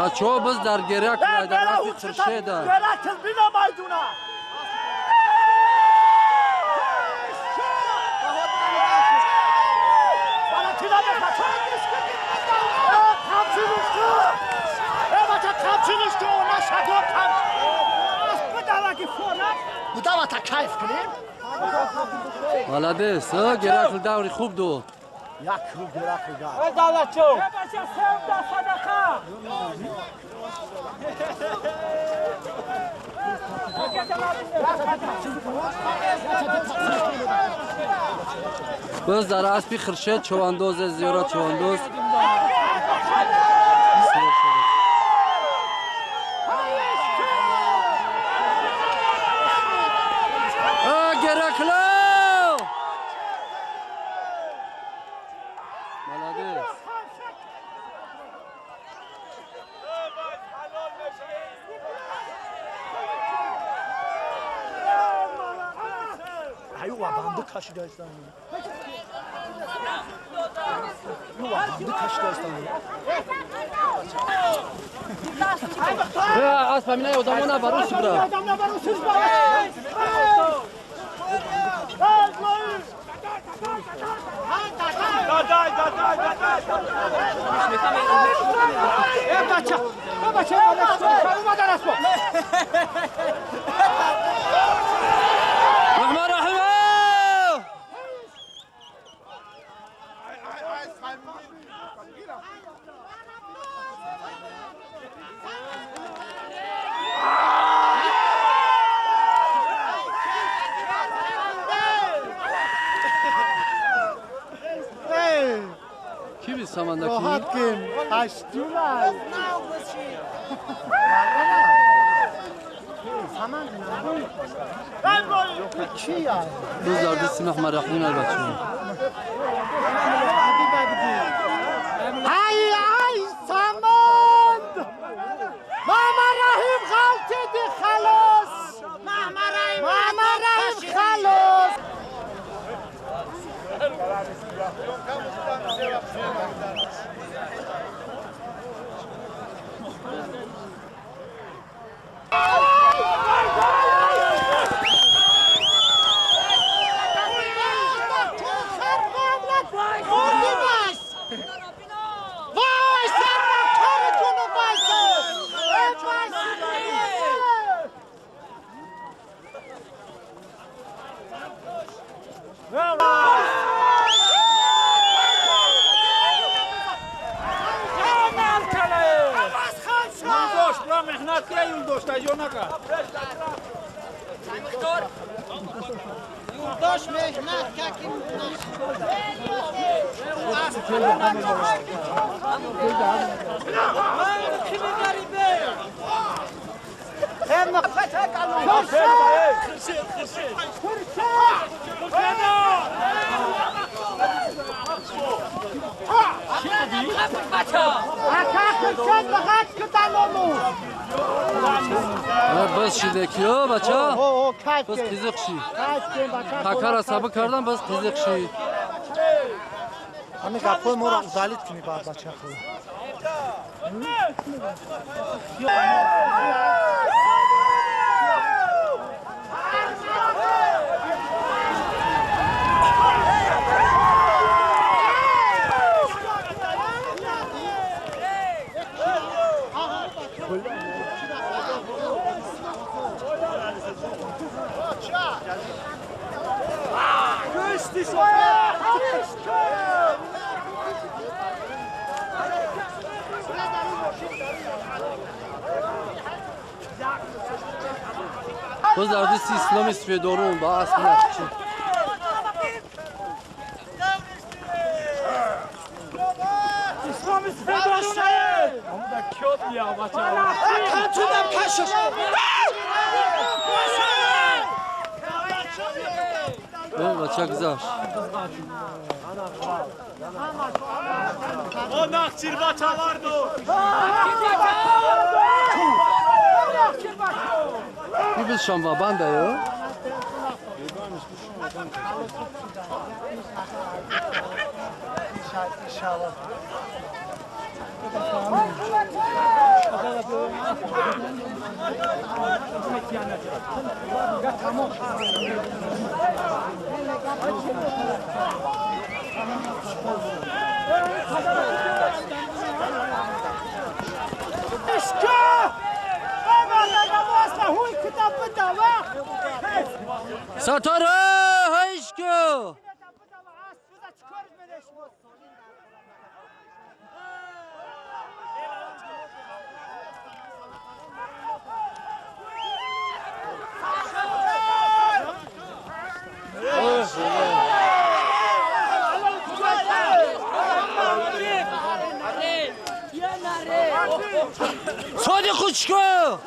بچه‌ها بس در گریه کنید در اصل خرشه در گرکل بینا مایدونا بودا تا کیف کنیم مالادس گریه دوری خوب دو یک رو گرکل دار دولت چو بچه سم دا صدقه بس در اسبی خرشد چواندوز زیارت چواندوز گرکلو مالادس ایو بنده کشیده استان بنده کشیده استان اسب همینه آدمونه بروش برا رحمان رحمه کی بی سامانده کی؟ راحت کن هشتونه چیه؟ روز دارده سیمخ مرحبون البته ای ساماند ماما رحیم غلطه دی خلاص ماما رحیم خلاص Yurdaş mehmet kakim kimi garibe hem بس شیده کیو بچه او بس قیزق شی تکر عصبه کردم بس قیزق شی همه گپای ما را ازالید کنی بعد بچه خود بس دارده سی اسلامی سفیدارون با اسب نخچی İslam'ı sefedoşlayın. Ama da kötü ya bacağı. Kaçıdan kaçış. بچه güzel. O nakçir baca vardı. Bir biz şamba banda ya. İnşallah. Satara hayşko. Sadi kuçko.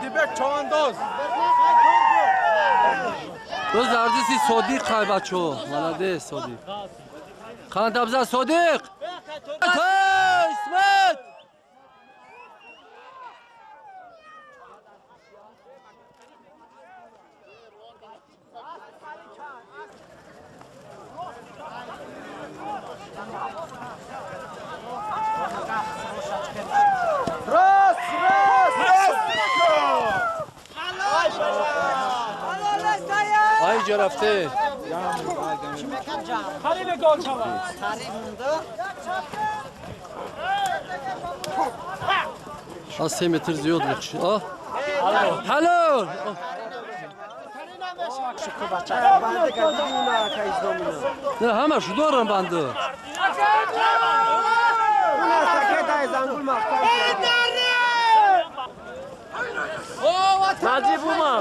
Dibek çavandoz. Roz arzisi Sodiq kaybaço. Malades Sodiq. Kan tabza Sodiq. İsmet. Ay cerafte. Halil gol çava. Az 3 metr ziyod buç. Ah. Hello. Ne hamar şu doğran bandı. Naci Buma.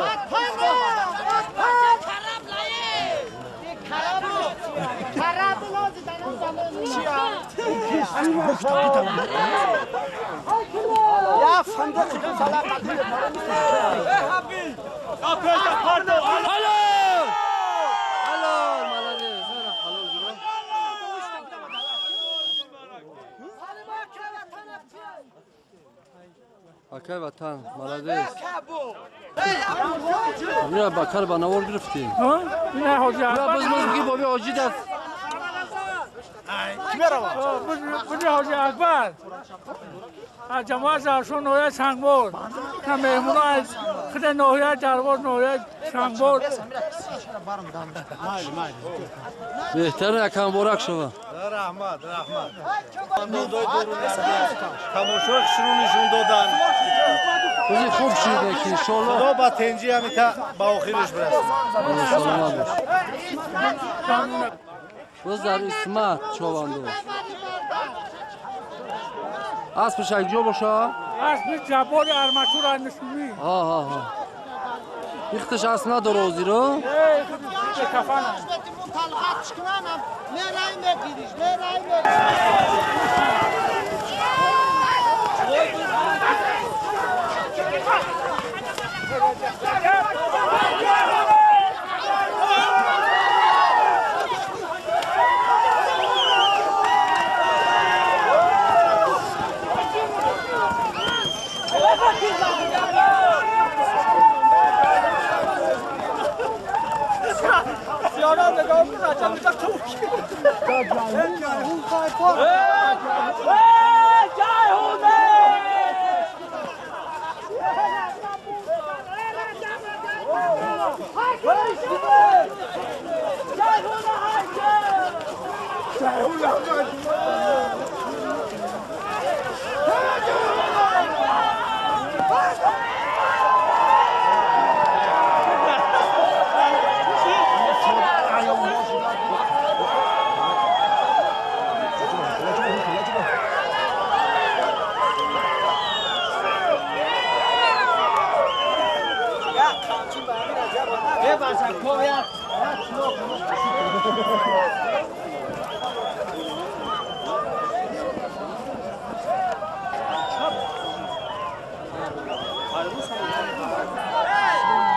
Ya fındık falan. Pardon. Hello. Hello. Malades. Hello juro. Akay vatan. Malades. Ya bakar bana or girifti. Ha? Ne hoca? Ya biz ki baba hoca da. Bu ne hoca Akbar? Ha cemaat şun oya çangbol. Ha memnunay. Kıda noya carbol noya çangbol. Behter yakan borak şova. Rahmat. Kamoşok şunun dodan. Bizi خوب شده که انشالله خدا با تنجی همیتا با آخرش برسه. سلامت باش. بذار اسمت چواندو. اسمش یک جا باشه؟ اسم جبار ارماتور نشونی. ها. یختش اسم نداره اوزی رو؟ به کفن.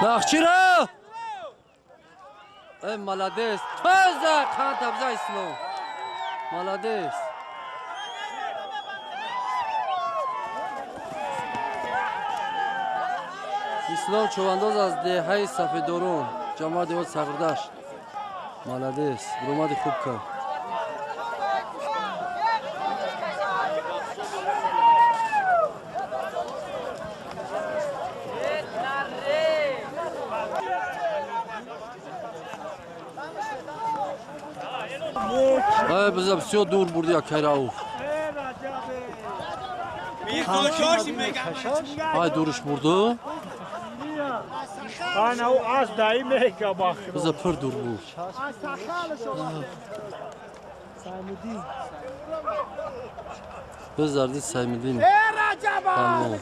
Nakçira! Ey malades. Tözde kan tabza islo. Malades. اسلام چوانداز از دهه سفیدارون جماعت دیوال سقردشت. مالدیس برومادی خوب کرد. بزن بسیار دور بردی اکیر او. دورش برده. Ana o az daim mehka bak. بزن پر دور بود. بزردی سیمدین. تمام.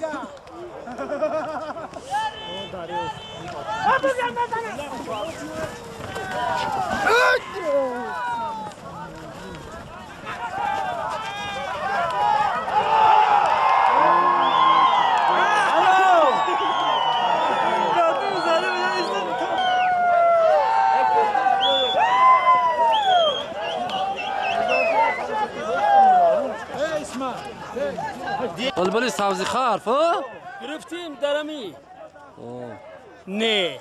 بلبلی سبزی خرف ها؟ گرفتیم درمی نه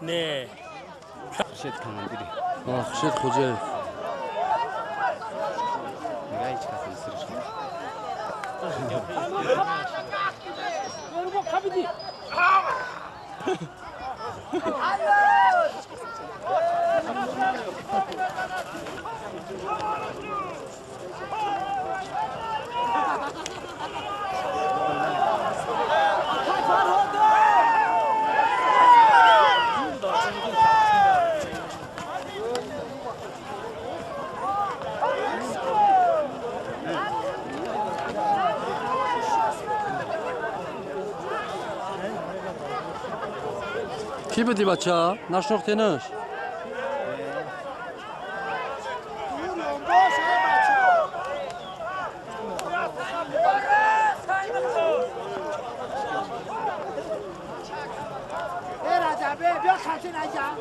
نه خورشید کماندیری خورشید خوجایف نگاه هیچ کسی سرش کی بودی بچه ها؟ نشناختینش؟ بیا خطی نگم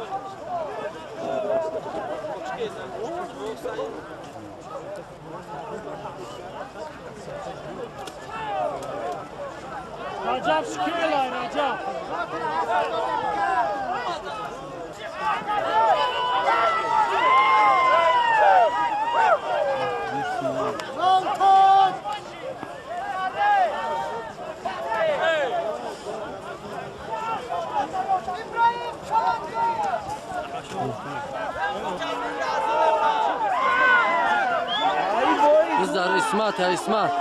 Rajab şükürler Rajab. بزر اسمت ya اسمت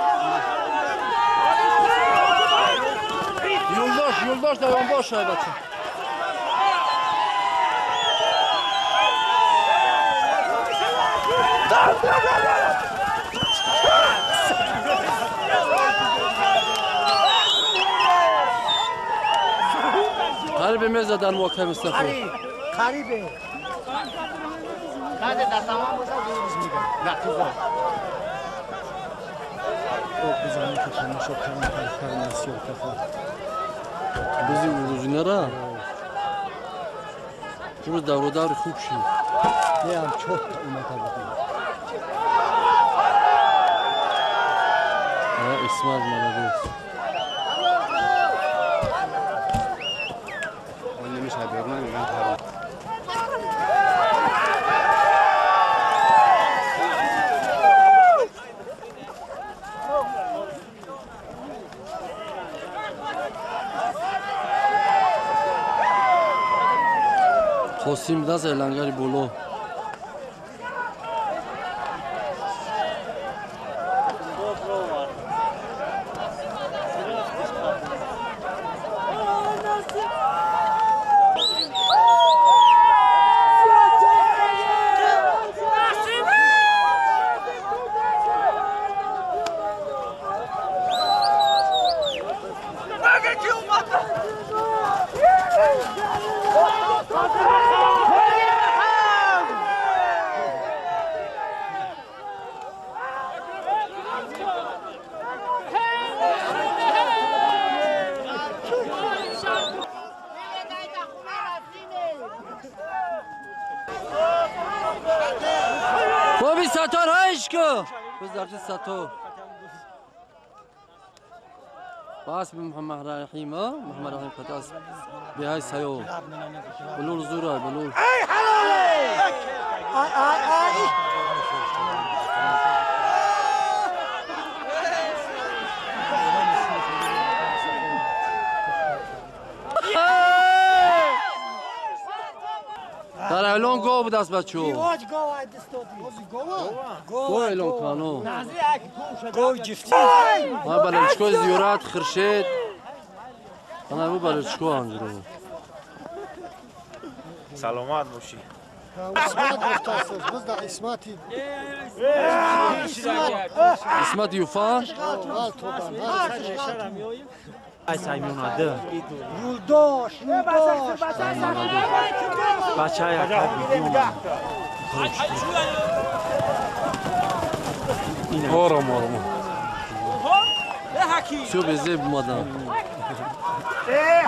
yoldaş da yoldaş ya bacı Garibi mezeden muhakkem Mustafa Karibe Hadi da tamam olsa duyuruz muydu? Nakıza O kızanın kafanı çok karnasyon kafa. Bizi uruzinara Buruz davrodavri خوب شد Ne am çok ümmet abim. İsmail молодец Oynamış haberine ben tarım. Xosim da zelangari bolo Bobby Sator hayşko. Biz derdi Sator. بس محمد رحیم محمد رحیم پتاس به های سیو بلور زورا بلور در اعلان گو بود از بچو واج گاوا دستودی گو اعلان کانو گو جفتی ما بلچکو زیورات خرشید انا بو بلچکو انجرو سلامت باشی. اسمت گفتاستش biz de İsmet'i اسمت یوفان al topan Ay Saymun adı. یولداش یولداش Bacha ya آرام آرام شو بزه بمادم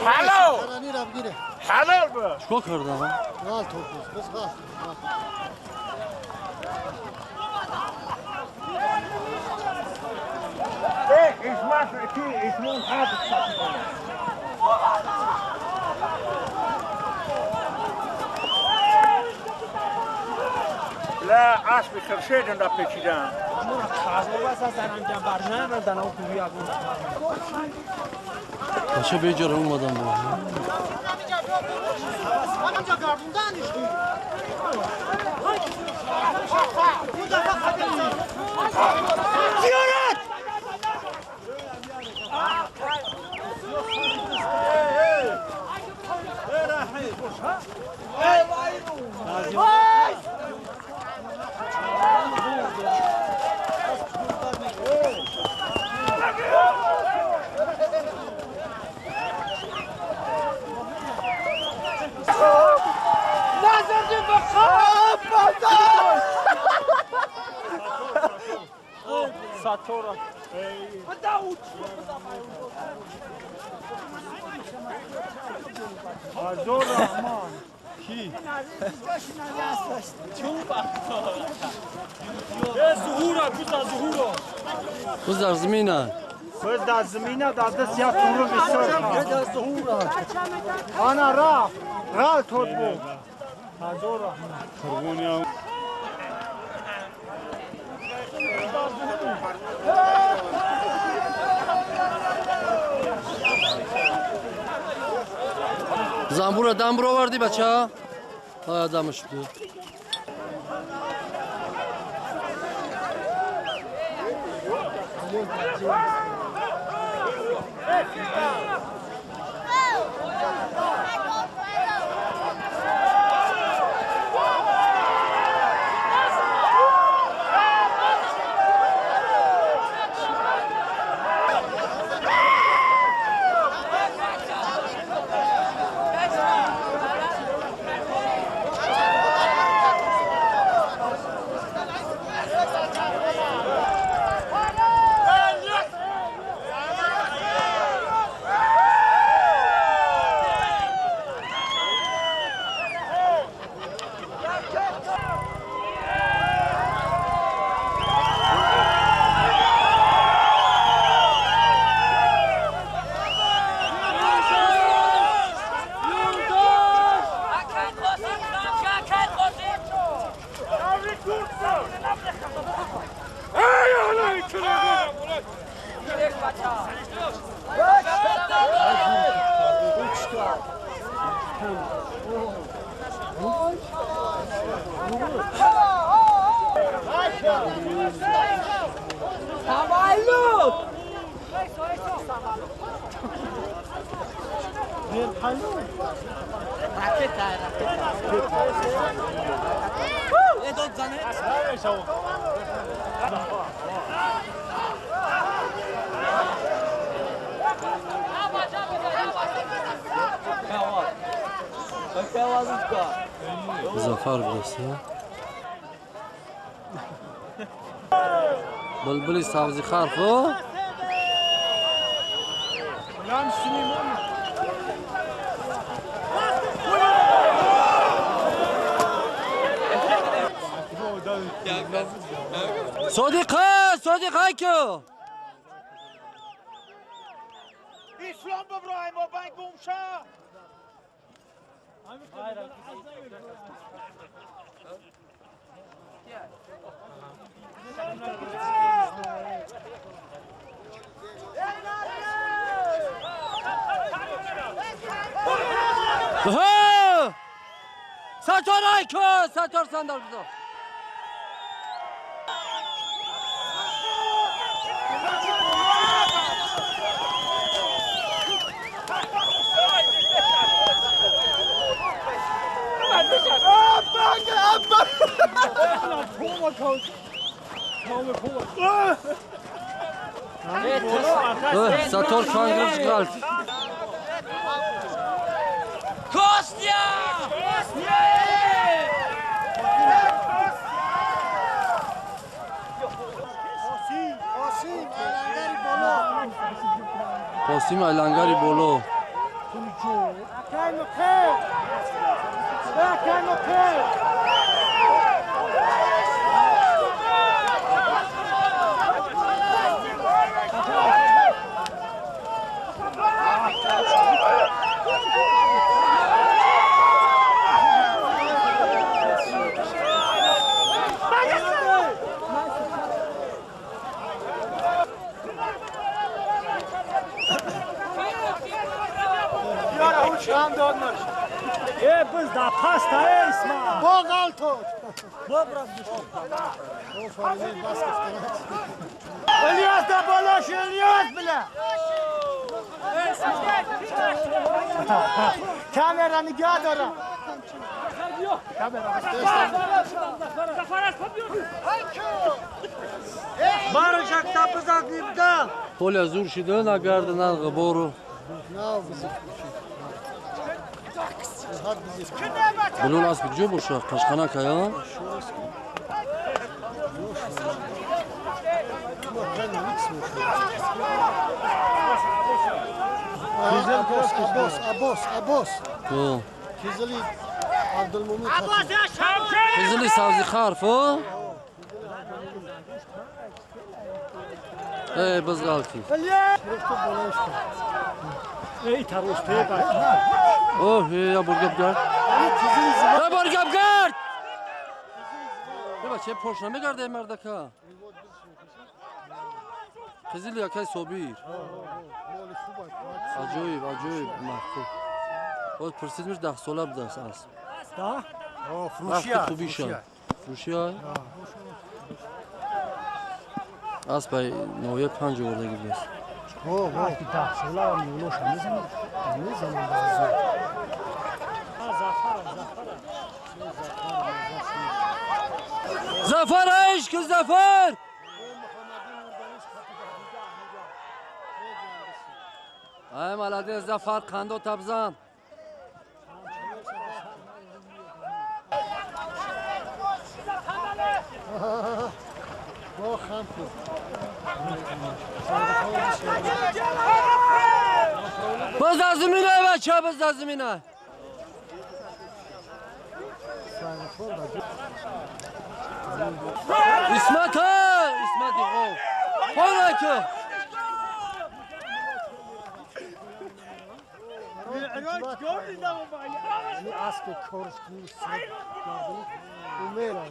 Karani rabgire چکو کردم al topuz biz al لا اسب خرشید اوندا پیچیدن باشه به جاره اومدم با بز در زمینه بس در زمینه در دست یا تورو بسر آنا را تود بود زنبور دم برو آوردی بچه ها ها دمش بود زفر برسه بلبلی سبزی خرفو صديقة صديقة اسلام ببراهیم و بنگ گمشا ستار ایکو ستار سندار بزا ستار کانگرش گلت Kostya! قاسم ایلنگری بولو Biz da pasta esma. Boğal tut. Dobra İlyas da balaş İlyas bile. Kameranı gel Barışak da bızaklıkta. Polya zor şiده nagardından gıboru Bulun az bir cüb uşak kaşkana kaya Abos. تو Kizili Abdülmumit. Kızılı savzi harfı Bız galti Ey taroş teybe. Oh ya burgab gard Ya burgab gard Beba çe poşname garde merdaka Kızılı yakay sobir Acayip mahkul O pırsizmiş 10 sola bdas az Da? O Vaqti خوبی شد فروشی های از پای نویه 5 اوردگی بیست Vaqti da sola muluş ne zaman da Zafer aşk zafer Ay malade zafer kando tabzan Bu xampu. Baz azmine bachcha baz azmine İsmet ha İsmet o Hola ki Bu askı korus kursu. Bu mera.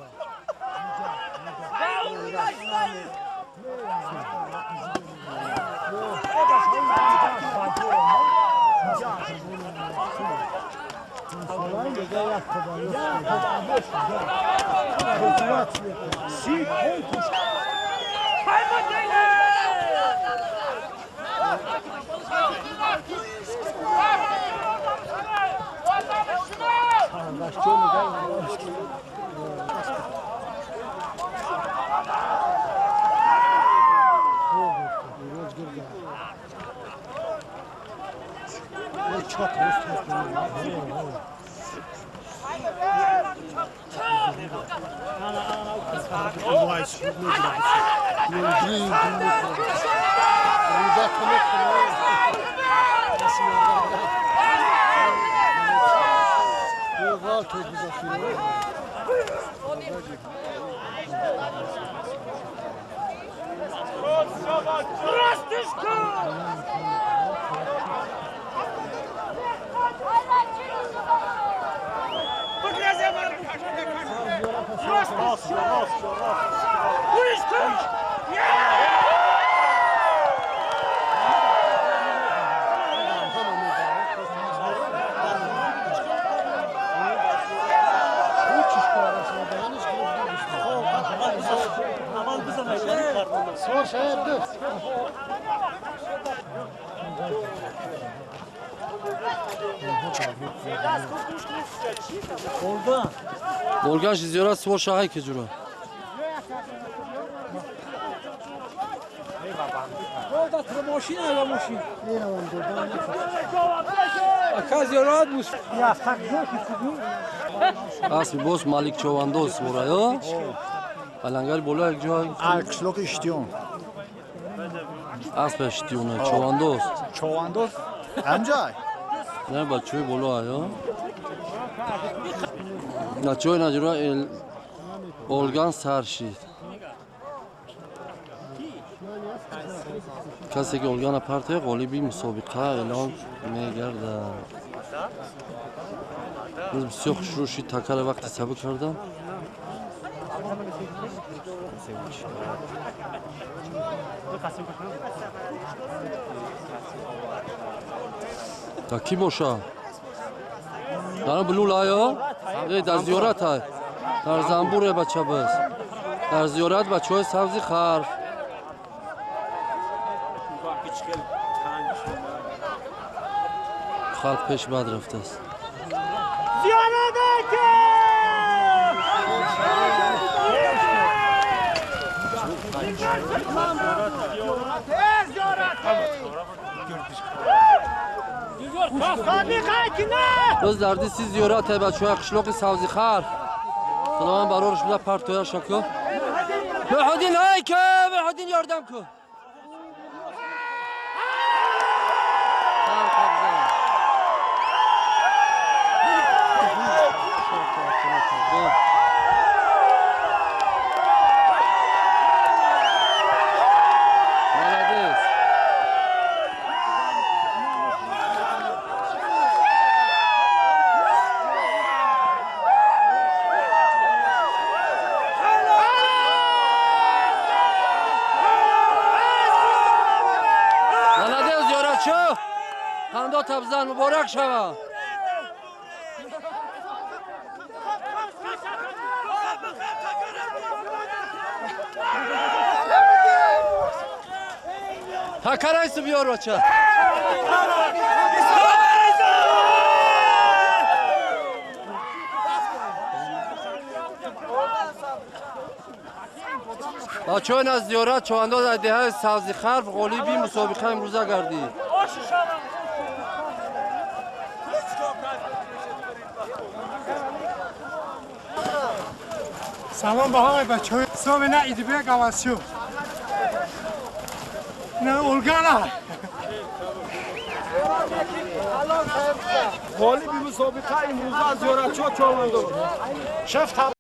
Olgan jizyora svor şahay ki juro. Asbi boz Malik Çovandoz svorayo. Alangal bola ek joy. Qishloq ishtiyon. Asbi ishtiyon Çovandoz. Çovandoz. Amjay. Ne bachoy bola ayo. Nachoy najura el Olgan Sarshid. کسی که اولگان پرته غالبی مسابقه اعلام میگرده. روز بسیار خوش روشی تکر وقتی سبک کردم. تا کی باشه؟ در بلول آیا؟ در زیارت های. در زنبور بچه بس. در زیارت بچه های سبزی خرف. خلق پیش بد رفته است. روز دردی سی زیارت های بچه های قشلاق سبزی خرف. خداوند برارش بده پرتویا شکر. بهادین های که بهادین یاردم کن. خنده تبزن مبارک شوه. تکرایسو بیار بچه. بچه های از زیارت چوانداز از دهه سبزی خرف غالیبی مسابقه امروزه گردید. سلام به همه بچه های حساب نه ایدبه گواسیو نه اولگانه غالب مسابقه امروز از زیارت چواندو شفت